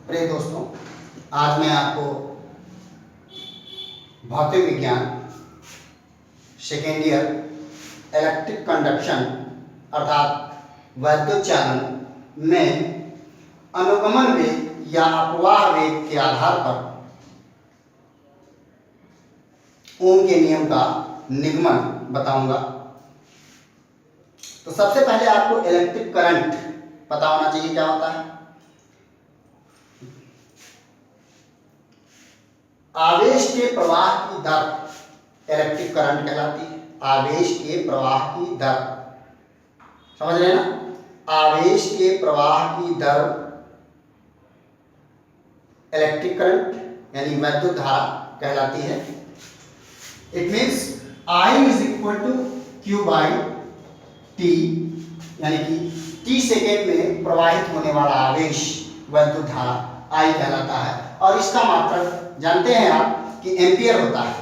प्रिय दोस्तों, आज मैं आपको भौतिक विज्ञान सेकेंड ईयर इलेक्ट्रिक कंडक्शन अर्थात वैद्युत चालन में अनुगमन वेग या अपवाह वेग के आधार पर ओम के नियम का निगमन बताऊंगा। तो सबसे पहले आपको इलेक्ट्रिक करंट पता होना चाहिए क्या होता है। आवेश के प्रवाह की दर इलेक्ट्रिक करंट कहलाती है। आवेश के प्रवाह की दर, समझ रहे हैं ना? आवेश के प्रवाह की दर इलेक्ट्रिक करंट यानी वैद्युत धारा कहलाती है। It means I is equal to Q by T, यानी कि T सेकेंड में प्रवाहित होने वाला आवेश वैद्युत धारा I कहलाता है। और इसका मात्रक जानते हैं आप कि एम्पियर होता है।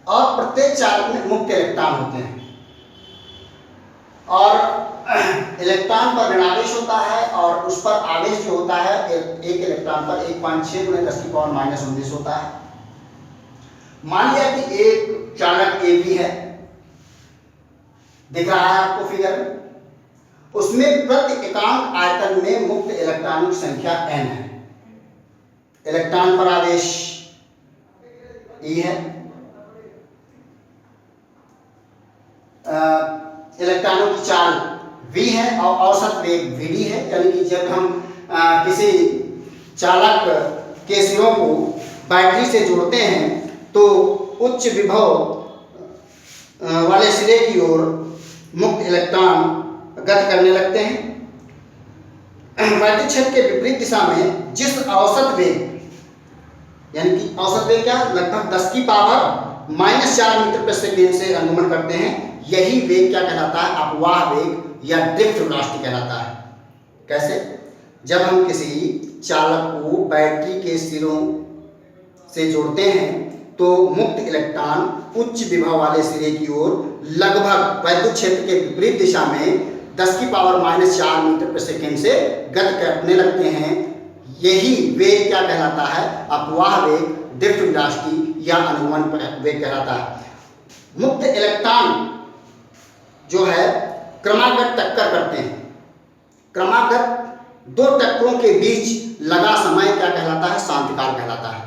और प्रत्येक चालक में मुक्त इलेक्ट्रॉन होते हैं और इलेक्ट्रॉन पर ऋणावेश होता है और उस पर आवेश जो होता है एक इलेक्ट्रॉन पर 1.6 × 10⁻⁻19 होता है। मान लिया कि एक चालक ए बी है, दिख रहा है आपको फिगर में। उसमें प्रति एकांक आयतन में मुक्त इलेक्ट्रॉनों की संख्या n है। इलेक्ट्रॉन पर आवेश E है, इलेक्ट्रॉनों की चाल v है और औसत वेग vd है। यानी कि जब हम किसी चालक के सिरों को बैटरी से जोड़ते हैं तो उच्च विभव वाले सिरे की ओर मुक्त इलेक्ट्रॉन गति करने लगते हैं। वैद्युत क्षेत्र के विपरीत दिशा में जिस औसत वेग, यानी कि औसत वेग क्या, लगभग 10⁻⁻⁴ मीटर प्रति सेकेंड से अनुगमन करते हैं, यही वेग क्या कहलाता है, अपवाह वेग या ड्रिफ्ट वेलोसिटी कहलाता है। कैसे? जब हम किसी चालक को बैटरी के सिरों से जोड़ते हैं तो मुक्त इलेक्ट्रॉन उच्च विभव वाले सिरे की ओर लगभग वैद्युत क्षेत्र के विपरीत दिशा में 10⁻⁴ मीटर प्रति सेकेंड से गति करने लगते हैं। यही वेग क्या कहलाता है, अपवाह वेग, ड्रिफ्ट वेलोसिटी या अनुगमन वेग कहलाता है। मुक्त इलेक्ट्रॉन जो है क्रमागत टक्कर करते हैं। क्रमागत दो टक्करों के बीच लगा समय क्या कहलाता है, शांतिकाल कहलाता है।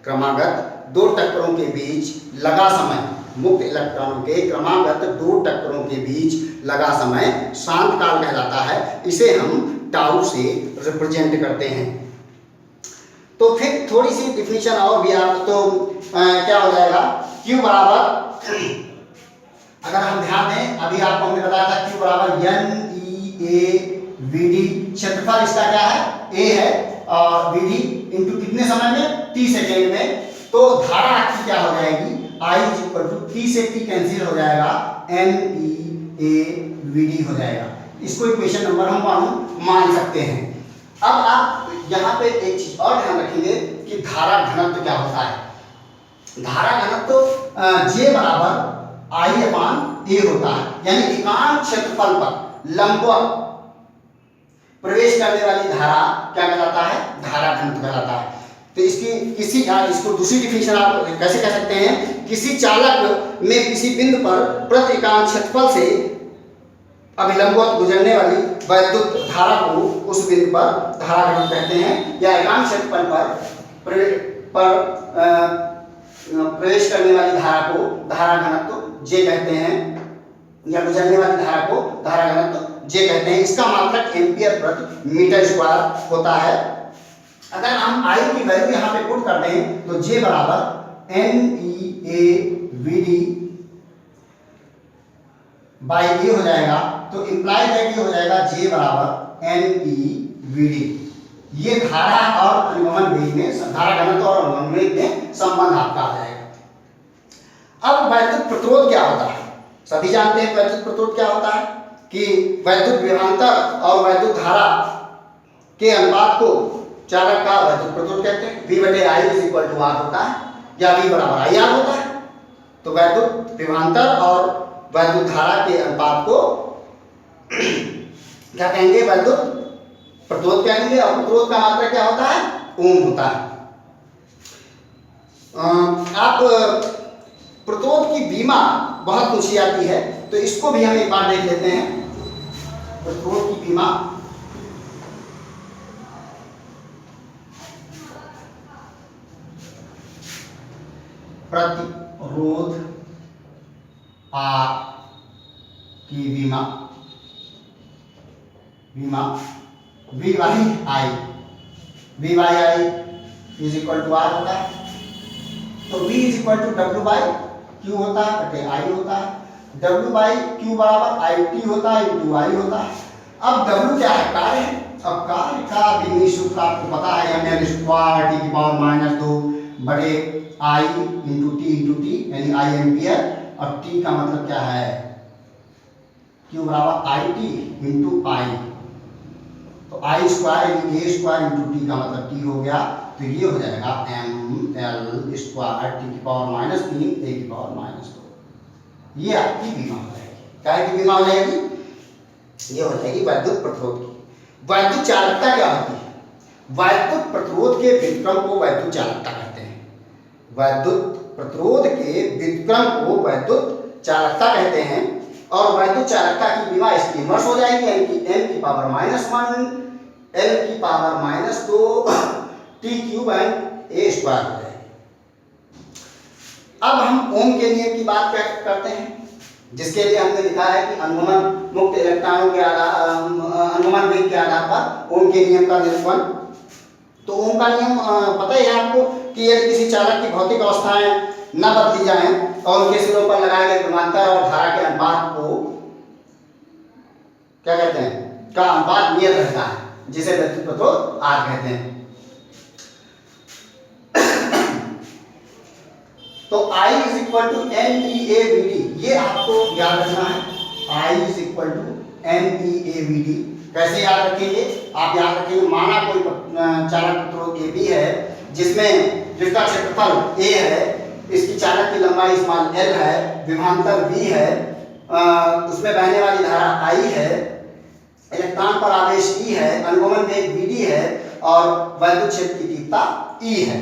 क्रमागत दो टक्करों के बीच लगा समय, मुक्त इलेक्ट्रॉनों के क्रमागत दो टक्करों के बीच लगा समय शांतकाल कहलाता है। इसे हम टाउ से रिप्रेजेंट करते हैं। तो फिर थोड़ी सी डिफिनीशन और भी आप तो क्या हो जाएगा, Q बराबर, अगर हम ध्यान दें, अभी आपको हमने बताया था Q बराबर NEAVD, क्षेत्रफल इसका क्या है, A है, और VD इंटू कितने समय में, T सेकेंड में। तो धारा आपकी क्या हो जाएगी, I is equal to T से T कैंसिल हो जाएगा, NEAVD हो जाएगा। इसको इक्वेशन नंबर हम मान सकते हैं। अब आप यहाँ पे एक चीज और ध्यान रखेंगे कि धारा घनत्व क्या होता है। धारा घनत्व J बराबर I/A होता है, यानी एकांक क्षेत्रफल पर लंबवत प्रवेश करने वाली धारा क्या कहलाता है, धारा घनत्व कहलाता है। तो इसको दूसरी डिफिनेशन आप कैसे कह सकते हैं, किसी चालक में किसी बिंदु पर प्रति एकांक क्षेत्रफल से अभिलंबवत गुजरने वाली वैद्युत धारा को उस बिंदु पर धारा घनत्व कहते हैं, या एकांक क्षेत्रफल पर प्रवेश करने वाली धारा को धारा घनत्व J कहते हैं, या गुजरने वाली धारा को धारा घनत्व J कहते हैं। इसका मात्रक एम्पियर प्रति मीटर स्क्वायर होता है। अगर हम I की वैल्यू यहाँ पे पुट कर दें तो J बराबर NEAVD बाई A हो जाएगा। तो इंप्लाई दैट ये हो जाएगा J बराबर NEVD। ये धारा और अनुगमन वेग में, धारा घनत्व और अनुगमन वेग में संबंध आपका आ जाएगा। अब वैद्युत प्रतिरोध क्या होता है, सभी जानते हैं वैद्युत प्रतिरोध क्या होता है, कि वैद्युत विभवांतर और वैद्युत धारा के अनुपात को चालक का वैद्युत प्रतिरोध कहते हैं। V/I is equal to R होता है, या V बराबर IR होता है। तो वैद्युत विभवांतर और वैद्युत धारा के अनुपात को क्या कहेंगे, वैद्युत प्रतिरोध कहेंगे, और प्रतिरोध का मात्रक क्या होता है? ओम होता है। आप प्रतिरोध की बीमा बहुत पूछी जाती है, तो इसको भी हम एक बार देख लेते हैं। प्रतिरोध की बीमा, प्रतिरोध आर की बीमा, V by I, V by I is equal to R होता है। तो V is equal to W by Q होता है बटे आई होता है। W बाई क्यू बराबर आई टी होता है इंटू आई होता है। अब W क्या है? कार्य है। अब कार्य का विधि सूत्र आपको पता है, ml स्क्वायर टी की पावर माइनस 2 बड़े आई इंटू टी यानी आई एम्पियर। और T का मतलब क्या है? Q बराबर आई टी इंटू आई, तो आई स्क्वायर यानी ए स्क्वायर इंटू टी का मतलब टी हो गया। तो ये हो जाएगा एम एल स्क्वायर टी की पावर माइनस 3 ए की पावर माइनस 2। ये आपकी बीमा हो जाएगी। क्या की बीमा हो जाएगी? ये हो जाएगी वैद्युत प्रतिरोध की। वैद्युत चालकता क्या होती है? वैद्युत प्रतिरोध के व्युत्क्रम को वैद्युत चालकता कहते हैं। वैद्युत प्रतिरोध के व्युत्क्रम को वैद्युत चालकता कहते हैं। और वैद्युत चालकता की बीमा इसकी इनवर्स हो जाएगी, यानी कि m की पावर -1 l की power -2 T cube and A square हो जाएगी। अब हम ओम के नियम की बात करते हैं, जिसके लिए हमने लिखा है कि अनुगमन मुक्त इलेक्ट्रॉनों के आधार, अनुगमन वेग के आधार पर ओम के नियम का निरूपण। तो ओम का नियम पता ही है आपको कि यदि किसी चालक की भौतिक अवस्थाएं न बदली जाएं और उनके सिरों पर लगाए गए विभवांतर और धारा के अनुपात को क्या कहते हैं? का अनुपात नियत रहता है, जिसे वैद्युत प्रतिरोध आर कहते हैं। तो I is equal to N E A V D, ये आपको याद रखना है। I is equal to N E A V D. कैसे याद रखेंगे? आप याद रखेंगे, माना कोई चालक प्रतिरोध ए बी है, जिसका क्षेत्रफल a है, इसकी चालक की लंबाई स्मॉल l है, विभवांतर v है, उसमें बहने वाली धारा I है, इलेक्ट्रॉन पर आवेश E है, अनुगमन वेग Vd है और वैद्युत क्षेत्र की तीव्रता E है।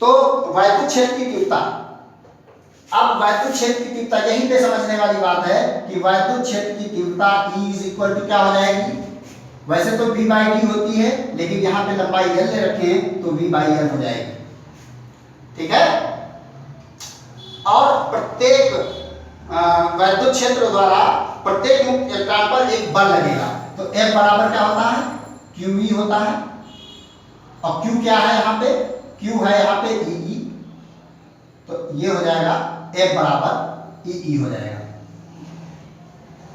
तो वैद्युत क्षेत्र की तीव्रता, अब वैद्युत क्षेत्र की तीव्रता यहीं पे समझने वाली बात है कि वैद्युत क्षेत्र की तीव्रता E इज इक्वल टू क्या हो जाएगी? वैसे तो V बाई D होती है, लेकिन यहाँ पे लंबाई L ले रखे हैं तो V बाई L हो जाएगी। ठीक है। और प्रत्येक वैद्युत क्षेत्र द्वारा प्रत्येक मुक्त इलेक्ट्रॉन पर एक बल लगेगा। तो F बराबर क्या होता है? QE होता है। और Q क्या है यहाँ पे? Q है यहाँ पे EE, तो ये हो जाएगा F बराबर EE हो जाएगा।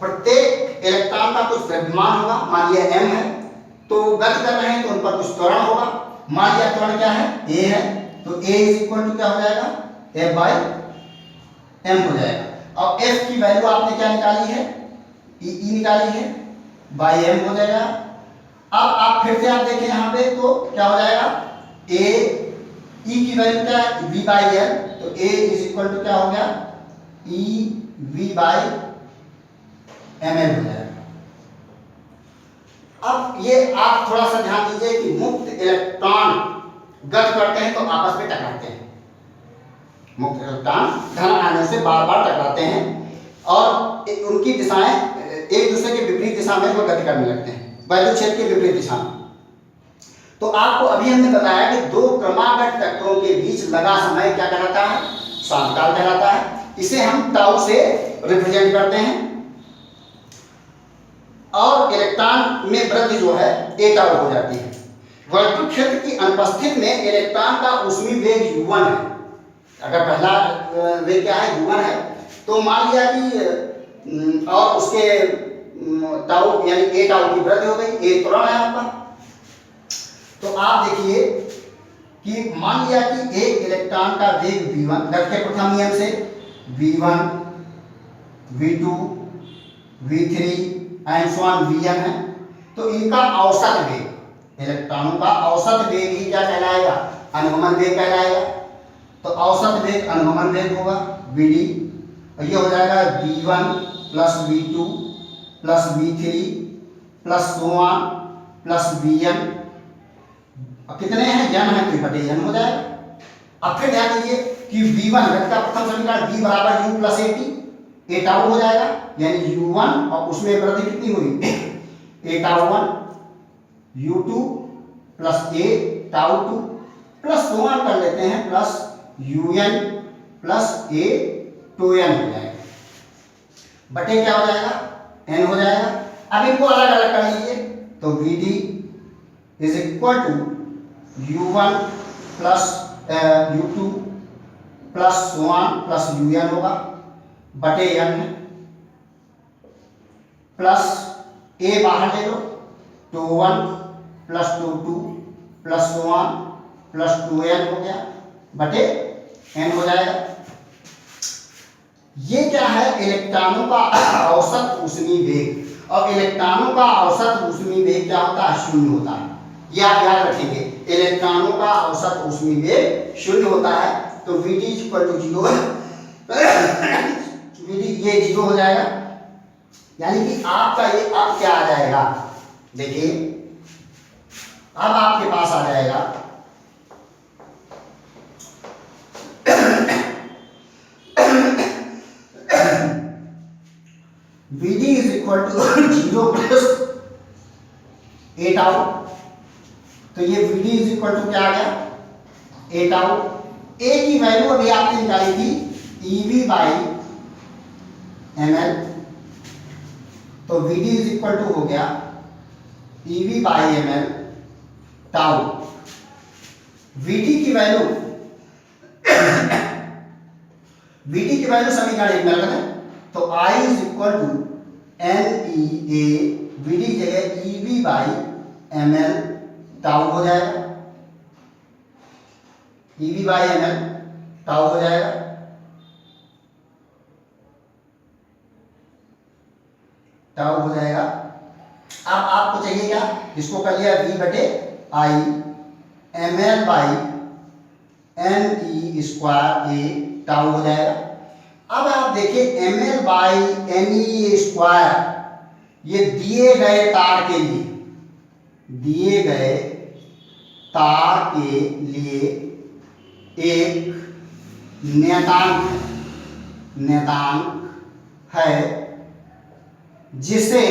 प्रत्येक इलेक्ट्रॉन का कुछ द्रव्यमान होगा, मान लिया m है, तो गति कर रहे हैं तो उन पर कुछ त्वरण होगा। मान लिया त्वरण क्या है? a है, तो a इज इक्वल टू क्या हो जाएगा? F बाई m हो जाएगा। अब F की वैल्यू आपने क्या निकाली है? EE निकाली है, बाई m हो जाएगा। अब आप फिर से आप देखें यहाँ पे तो क्या हो जाएगा? a E की वैल्यू क्या है? V बाई L, तो A इज इक्वल टू क्या हो गया? E V बाई ml हो जाएगा। अब ये आप थोड़ा सा ध्यान दीजिए कि मुक्त इलेक्ट्रॉन गति करते हैं तो आपस में टकराते हैं। मुक्त इलेक्ट्रॉन धन आयनों से बार बार टकराते हैं और उनकी दिशाएं एक दूसरे के विपरीत दिशा में वो गति करने लगते हैं, वैद्युत क्षेत्र के विपरीत दिशा में। तो आपको अभी हमने बताया कि दो क्रमागत टक्करों के बीच लगा समय क्या कहलाता है? शांतकाल कहलाता है। इसे हम टाउ से रिप्रेजेंट करते हैं और इलेक्ट्रॉन में वृद्धि जो है ए टाउ हो जाती है। वैद्युत क्षेत्र की अनुपस्थिति में इलेक्ट्रॉन का ऊष्मीय वेग u1 है। अगर पहला वेग क्या है? u1 है, तो मान लिया कि और उसके टाउ यानी ए टाउ की वृद्धि हो गई, ए त्वरण है आपका। तो आप देखिए कि मान लिया कि एक इलेक्ट्रॉन का वेग v1, गति के प्रथम नियम से v1, v2, v3 and so on vn है, तो इनका औसत वेग, इलेक्ट्रॉनों का औसत वेग ही क्या कहलाएगा? अनुगमन वेग कहलाएगा। तो औसत वेग अनुगमन वेग होगा vd, ये हो जाएगा v1 plus v2 plus v3 plus so on plus Vn, कितने हैं, n है तो बटे n हो जाएगा। अब फिर ध्यान दीजिए कि V1 का प्रथम समीकरण V बराबर U plus AT, A tau हो जाएगा, यानी U1 और उसमें वृद्धि कितनी हुई A tau 1, U2 plus A tau 2 plus 1 कर लेते हैं plus UN plus A 2n हो जाएगा, बटे क्या हो जाएगा n हो जाएगा। अब इनको अलग अलग कर लीजिए तो VD is equal to U1 plus U2 plus 1 plus UN होगा, बटे n प्लस A बाहर ले लो 2 1 प्लस 2 प्लस 1 प्लस 2n हो गया, बटे n हो जाएगा। ये क्या है, इलेक्ट्रॉनों का औसत ऊष्मीय वेग, और इलेक्ट्रॉनों का औसत ऊष्मीय वेग क्या होता है, शून्य होता है। ये आप याद रखेंगे, इलेक्ट्रॉनों का औसत ऊष्मीय वेग शून्य होता है। तो Vd इक्वल टू 0, Vd ये 0 हो जाएगा, यानी कि आपका ये अब क्या आ जाएगा, देखिए अब आपके पास आ जाएगा Vd is equal to 0 plus A tau, तो ये Vd इज इक्वल टू क्या आ गया A टाउ। A की वैल्यू अभी आपने निकाली थी EV बाई ml, तो Vd इज इक्वल टू हो गया EV by ml tau. Vd की वैल्यू समीकरण 1 में रखें तो I is equal to NEA, Vd की जगह EV बाई ml टाउ हो जाएगा, EV बाई ml टाउ हो जाएगा। टाउ हो जाएगा। अब आपको चाहिए क्या, इसको कर लिया V बटे I ml by NE square A tau हो जाएगा। अब आप देखिए ml बाई NE स्क्वायर, ये दिए गए तार के लिए एक नियतांक है जिसे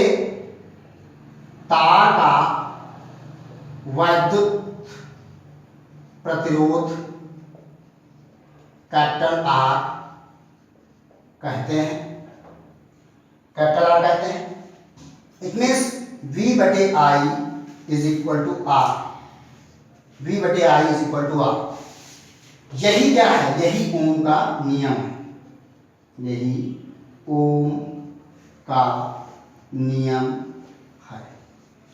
तार का वैद्युत प्रतिरोध कैपिटल R कहते हैं, इट मीन्स V बटे I is equal to R, V बटे I is equal to R। यही क्या है, यही ओम का नियम है, यही ओम का नियम है।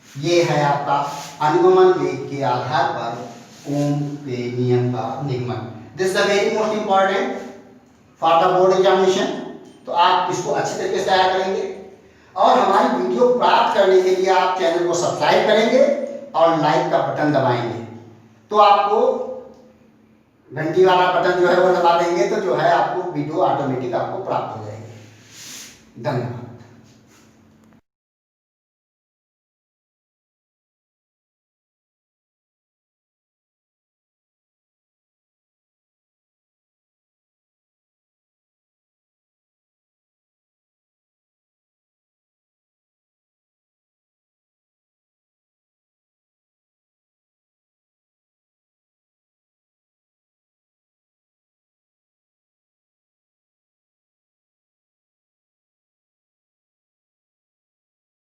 ये है आपका अनुगमन वेग के आधार पर ओम के नियम का निगमन। This is the very most important for the board examination. तो आप इसको अच्छे तरीके से तैयार करेंगे और हमारी वीडियो प्राप्त करने के लिए आप चैनल को सब्सक्राइब करेंगे और लाइक का बटन दबाएंगे, तो आपको घंटी वाला बटन जो है वो दबा देंगे तो जो है आपको वीडियो ऑटोमेटिक आपको प्राप्त हो जाएगी। धन्यवाद।